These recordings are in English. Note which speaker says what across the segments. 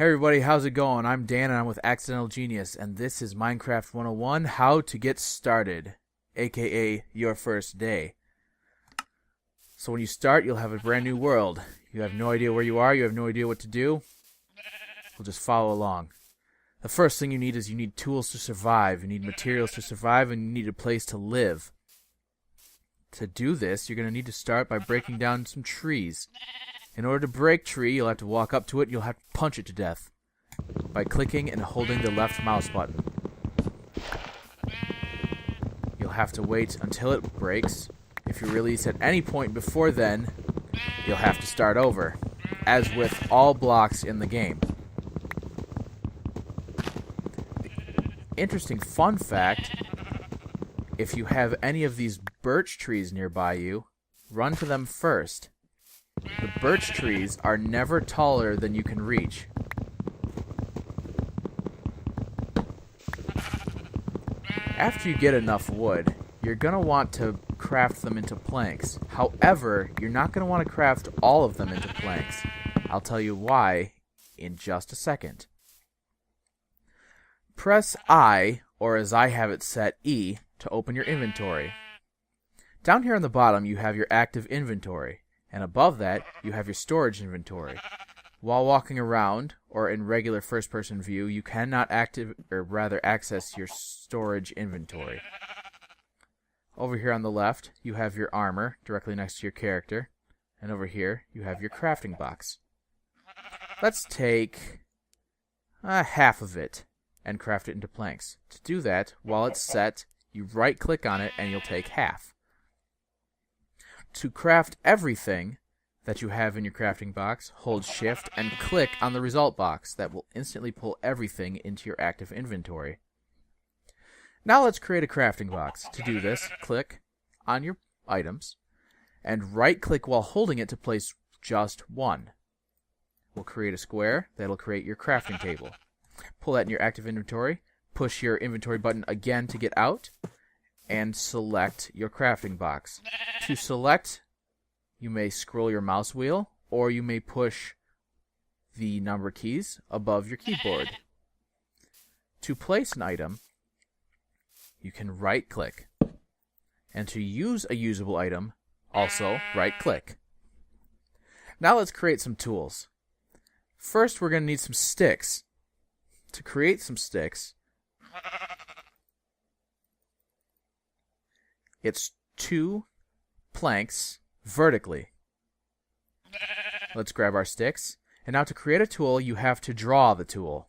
Speaker 1: Hey everybody, how's it going? I'm Dan and I'm with Accidental Genius, and this is Minecraft 101, How to Get Started, aka Your First Day. So when you start, you'll have a brand new world. You have no idea where you are, you have no idea what to do. We'll just follow along. The first thing you need tools to survive, you need materials to survive, and you need a place to live. To do this, you're going to need to start by breaking down some trees. In order to break tree, you'll have to walk up to it, you'll have to punch it to death by clicking and holding the left mouse button. You'll have to wait until it breaks. If you release at any point before then, you'll have to start over, as with all blocks in the game. Interesting fun fact, if you have any of these birch trees nearby you, run to them first. The birch trees are never taller than you can reach. After you get enough wood, you're going to want to craft them into planks. However, you're not going to want to craft all of them into planks. I'll tell you why in just a second. Press I, or as I have it set, E, to open your inventory. Down here on the bottom, you have your active inventory. And above that, you have your storage inventory. While walking around, or in regular first-person view, you cannot access your storage inventory. Over here on the left, you have your armor, directly next to your character. And over here, you have your crafting box. Let's take half of it and craft it into planks. To do that, while it's set, you right-click on it and you'll take half. To craft everything that you have in your crafting box, hold Shift and click on the result box. That will instantly pull everything into your active inventory. Now let's create a crafting box. To do this, click on your items and right-click while holding it to place just one. We'll create a square that'll create your crafting table. Pull that in your active inventory, push your inventory button again to get out, and select your crafting box. To select, you may scroll your mouse wheel, or you may push the number keys above your keyboard. To place an item, you can right-click. And to use a usable item, also right-click. Now let's create some tools. First, we're going to need some sticks. To create some sticks, it's 2 planks vertically. Let's grab our sticks. And now to create a tool, you have to draw the tool.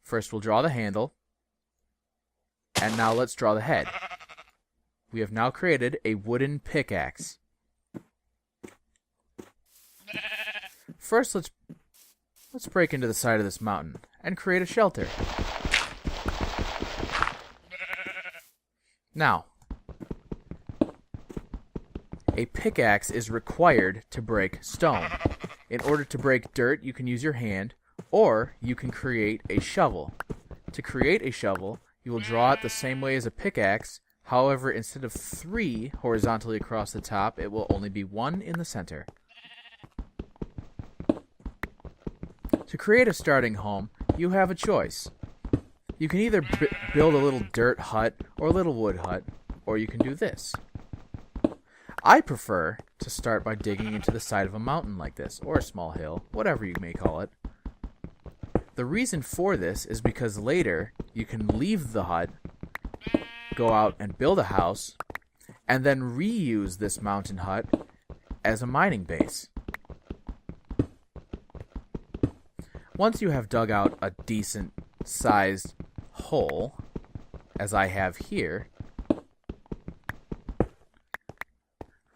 Speaker 1: First we'll draw the handle. And now let's draw the head. We have now created a wooden pickaxe. First let's break into the side of this mountain and create a shelter. Now, a pickaxe is required to break stone. In order to break dirt, you can use your hand, or you can create a shovel. To create a shovel, you will draw it the same way as a pickaxe. However, instead of 3 horizontally across the top, it will only be 1 in the center. To create a starting home, you have a choice. You can either build a little dirt hut or a little wood hut, or you can do this. I prefer to start by digging into the side of a mountain like this, or a small hill, whatever you may call it. The reason for this is because later you can leave the hut, go out and build a house, and then reuse this mountain hut as a mining base. Once you have dug out a decent sized hole, as I have here,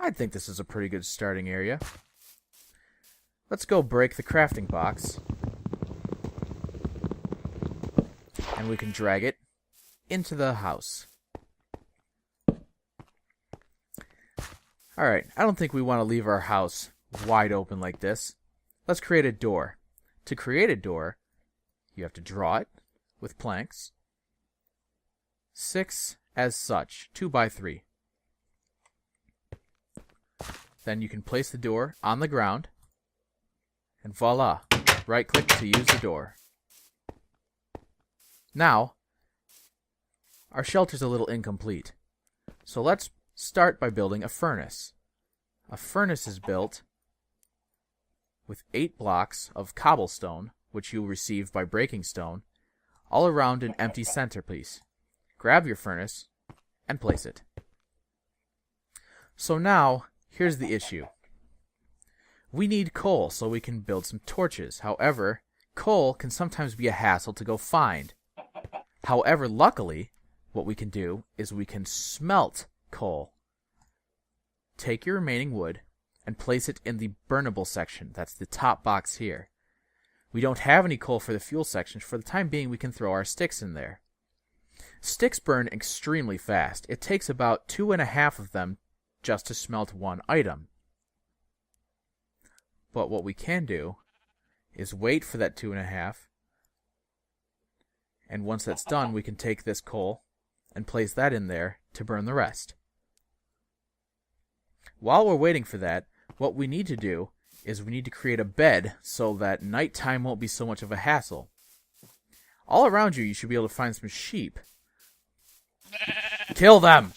Speaker 1: I think this is a pretty good starting area. Let's go break the crafting box. And we can drag it into the house. Alright, I don't think we want to leave our house wide open like this. Let's create a door. To create a door, you have to draw it with planks. 6 as such, 2 by 3. Then you can place the door on the ground, and voila, right-click to use the door. Now, our shelter's a little incomplete. So let's start by building a furnace. A furnace is built with 8 blocks of cobblestone, which you'll receive by breaking stone, all around an empty centerpiece. Grab your furnace and place it. So now, here's the issue. We need coal so we can build some torches. However, coal can sometimes be a hassle to go find. However, luckily, what we can do is we can smelt coal. Take your remaining wood and place it in the burnable section. That's the top box here. We don't have any coal for the fuel section. For the time being, we can throw our sticks in there. Sticks burn extremely fast. It takes about 2.5 of them just to smelt one item. But what we can do is wait for that 2.5, and once that's done, we can take this coal and place that in there to burn the rest. While we're waiting for that, what we need to do is we need to create a bed so that nighttime won't be so much of a hassle. All around you, you should be able to find some sheep. Kill them!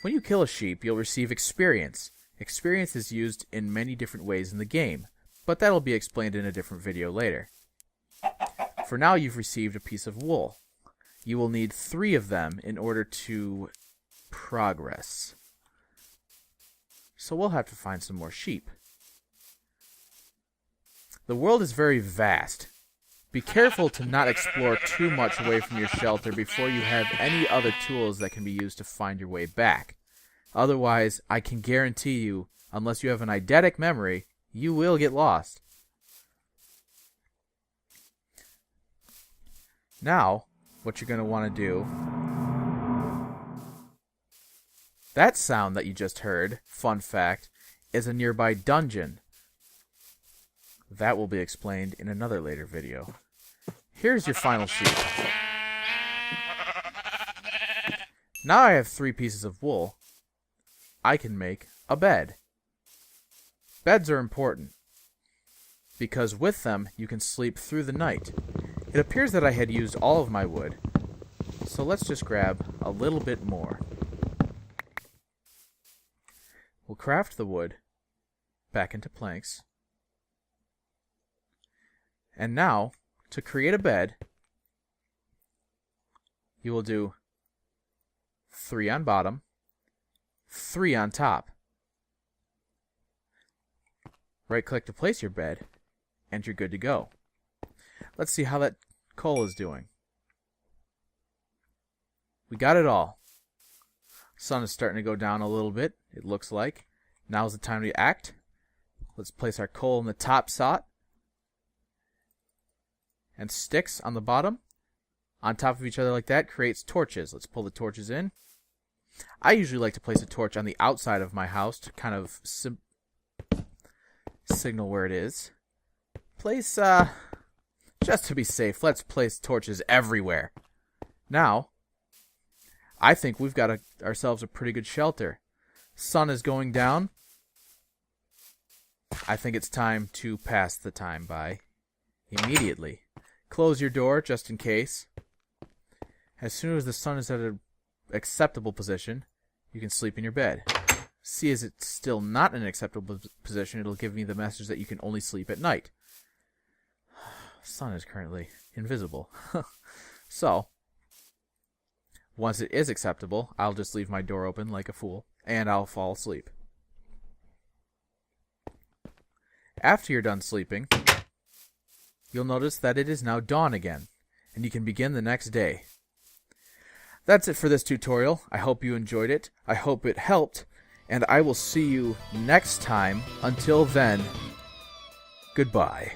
Speaker 1: When you kill a sheep, you'll receive experience. Experience is used in many different ways in the game, but that'll be explained in a different video later. For now, you've received a piece of wool. You will need 3 of them in order to progress. So we'll have to find some more sheep. The world is very vast. Be careful to not explore too much away from your shelter before you have any other tools that can be used to find your way back. Otherwise, I can guarantee you, unless you have an eidetic memory, you will get lost. Now, what you're going to want to do... That sound that you just heard, fun fact, is a nearby dungeon. That will be explained in another later video. Here's your final sheep. Now I have 3 pieces of wool. I can make a bed. Beds are important, because with them you can sleep through the night. It appears that I had used all of my wood, so let's just grab a little bit more. We'll craft the wood back into planks. And now, to create a bed, you will do 3 on bottom, 3 on top. Right-click to place your bed, and you're good to go. Let's see how that coal is doing. We got it all. Sun is starting to go down a little bit, it looks like. Now's the time to act. Let's place our coal in the top slot. And sticks on the bottom. On top of each other like that creates torches. Let's pull the torches in. I usually like to place a torch on the outside of my house to kind of signal where it is. Place, just to be safe, let's place torches everywhere. Now, I think we've got ourselves a pretty good shelter. Sun is going down. I think it's time to pass the time by immediately. Close your door just in case. As soon as the sun is at an acceptable position, you can sleep in your bed. See, as it's still not in an acceptable position, it'll give me the message that you can only sleep at night. Sun is currently invisible. So, once it is acceptable, I'll just leave my door open like a fool, and I'll fall asleep. After you're done sleeping, you'll notice that it is now dawn again, and you can begin the next day. That's it for this tutorial. I hope you enjoyed it. I hope it helped, and I will see you next time. Until then, goodbye.